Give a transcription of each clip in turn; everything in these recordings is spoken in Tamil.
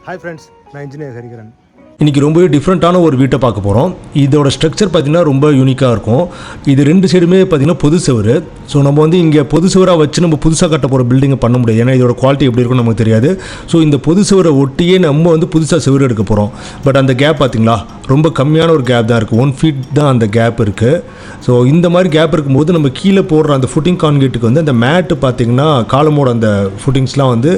Hi friends, நான் இன்ஜினியர் ஹரிஹரன். இன்றைக்கி ரொம்பவே டிஃப்ரெண்ட்டான ஒரு வீட்டை பார்க்க போகிறோம். இதோட ஸ்ட்ரக்சர் பார்த்திங்கன்னா ரொம்ப யூனிக்காக இருக்கும். இது ரெண்டு சைடுமே பார்த்திங்கன்னா பொது சுவர். ஸோ நம்ம வந்து இங்கே பொது சுவராக வச்சு நம்ம புதுசாக கட்ட போகிற பில்டிங்கை பண்ண முடியாது. ஏன்னா இதோட குவாலிட்டி எப்படி இருக்குன்னு நமக்கு தெரியாது. ஸோ இந்த பொது சுவரை ஒட்டியே நம்ம வந்து புதுசாக சுவர் எடுக்க போகிறோம். பட் அந்த கேப் பார்த்திங்களா ரொம்ப கம்மியான ஒரு கேப் தான் இருக்குது. 1 feet தான் அந்த கேப் இருக்குது. ஸோ இந்த மாதிரி கேப் இருக்கும்போது நம்ம கீழே போடுற அந்த ஃபுட்டிங் கான்கிரீட்டுக்கு வந்து அந்த மேட்டு பார்த்திங்கன்னா காலமோட அந்த ஃபுட்டிங்ஸ்லாம் வந்து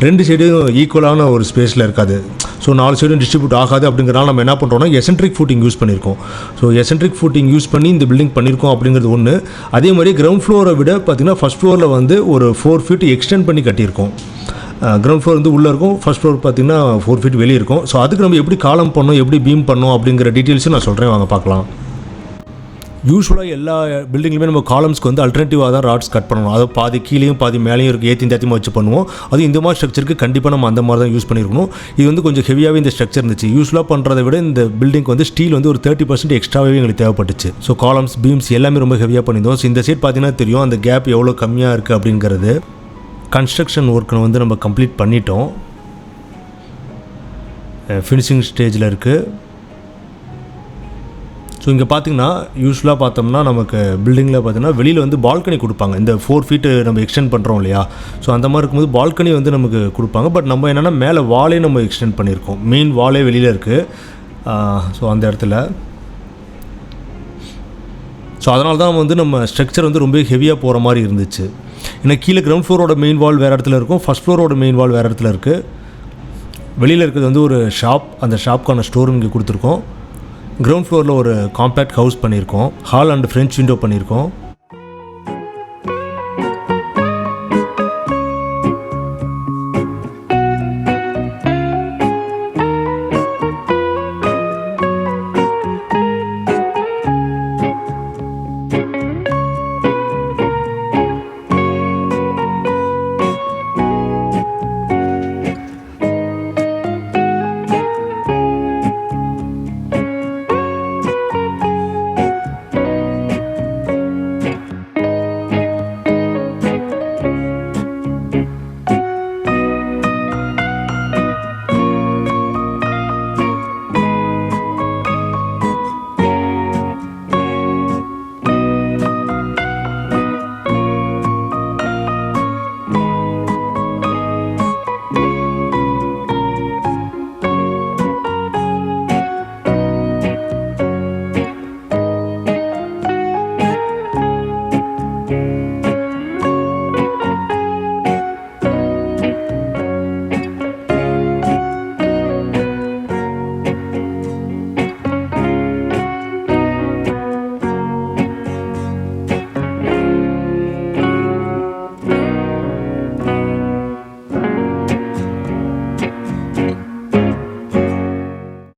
ரெண்டு சைடும் ஈக்குவலான ஒரு ஸ்பேஸில் இருக்காது. ஸோ 4 சைடும் டிஸ்ட்ரிபியூட் ஆகாது. அப்படிங்கிறனால நம்ம என்ன பண்ணுறோம்னா எசென்ட்ரிக் ஃபூட்டிங் யூஸ் பண்ணியிருக்கோம். ஸோ எசென்ட்ரிக் ஃபூட்டிங் யூஸ் பண்ணி இந்த பில்டிங் பண்ணியிருக்கோம் அப்படிங்கிறது ஒன்று. அதே மாதிரி கிரவுண்ட் ஃப்ளோரை விட பார்த்திங்கன்னா ஃபஸ்ட் ஃப்ளோரில் வந்து ஒரு 4 feet எக்ஸ்டெண்ட் பண்ணி கட்டியிருக்கோம். கிரவுண்ட் ஃப்ளோர் வந்து உள்ளே இருக்கும், ஃபஸ்ட் ஃப்ளோர் பார்த்திங்கன்னா 4 feet வெளியே இருக்கும். ஸோ அதுக்கு நம்ம எப்படி காலம் பண்ணோம், எப்படி பீம் பண்ணோம் அப்படிங்கிற டீட்டெயில்ஸும் நான் சொல்கிறேன், வாங்க பார்க்கலாம். யூஸ்வலாக எல்லா பில்டிங்லையுமே நம்ம காலம்ஸ்க்கு வந்து அல்டர்னேட்டிவாக தான் ராட்ஸ் கட் பண்ணணும். அதை பாதி கீழேயும் பாதி மேலேயும் இருக்குது, ஏற்றி தாத்தியமாக வச்சு பண்ணுவோம். அது இந்த மாதிரி ஸ்ட்ரக்சருக்கு கண்டிப்பாக நம்ம அந்த மாதிரி தான் யூஸ் பண்ணியிருக்கணும். இது வந்து கொஞ்சம் ஹெவியாகவே இந்த ஸ்ட்ரக்சர் இருந்துச்சு. யூஸ்வலாக பண்ணுறதை விட இந்த பில்டிங்க்கு வந்து ஸ்டீல் வந்து ஒரு 30% எக்ஸ்ட்ராவே எங்களுக்கு தேவைப்பட்டுச்சு. ஸோ காலம்ஸ் பீம்ஸ் எல்லாமே ரொம்ப ஹெவியாக பண்ணியிருந்தோம். ஸோ இந்த சைட் பார்த்தீங்கன்னா தெரியும் அந்த கேப் எவ்வளோ கம்மியாக இருக்குது அப்படிங்கிறது. கன்ஸ்ட்ரக்ஷன் ஒர்க்கை வந்து நம்ம கம்ப்ளீட் பண்ணிட்டோம். ஃபினிஷிங் ஸ்டேஜில் இருக்குது. ஸோ இங்கே பார்த்திங்கன்னா யூஸ்வலாக பார்த்தோம்னா நமக்கு பில்டிங்கில் பார்த்தீங்கன்னா வெளியில் வந்து பால்கனி கொடுப்பாங்க. இந்த 4 feet நம்ம எக்ஸ்டெண்ட் பண்ணுறோம் இல்லையா, ஸோ அந்த மாதிரி இருக்கும்போது பால்கனி வந்து நமக்கு கொடுப்பாங்க. பட் நம்ம என்னென்னா மேலே வாலே நம்ம எக்ஸ்டெண்ட் பண்ணியிருக்கோம். மெயின் வாலே வெளியில் இருக்குது. ஸோ அந்த இடத்துல ஸோ அதனால தான் வந்து நம்ம ஸ்ட்ரக்சர் வந்து ரொம்ப ஹெவியாக போகிற மாதிரி இருந்துச்சு. ஏன்னா கீழே கிரவுண்ட் ஃப்ளோரோட மெயின் வால் வேறு இடத்துல இருக்கும், ஃபஸ்ட் ஃப்ளோரோட மெயின் வால் வேறு இடத்துல இருக்குது. வெளியில் இருக்கிறது வந்து ஒரு ஷாப், அந்த ஷாப்புக்கான ஸ்டோர் இங்கே கொடுத்துருக்கோம். கிரவுண்ட் ஃப்ளோரில் ஒரு காம்பேக்ட் ஹவுஸ் பண்ணியிருக்கோம். ஹால் அண்ட் ஃப்ரெஞ்ச் விண்டோ பண்ணியிருக்கோம்.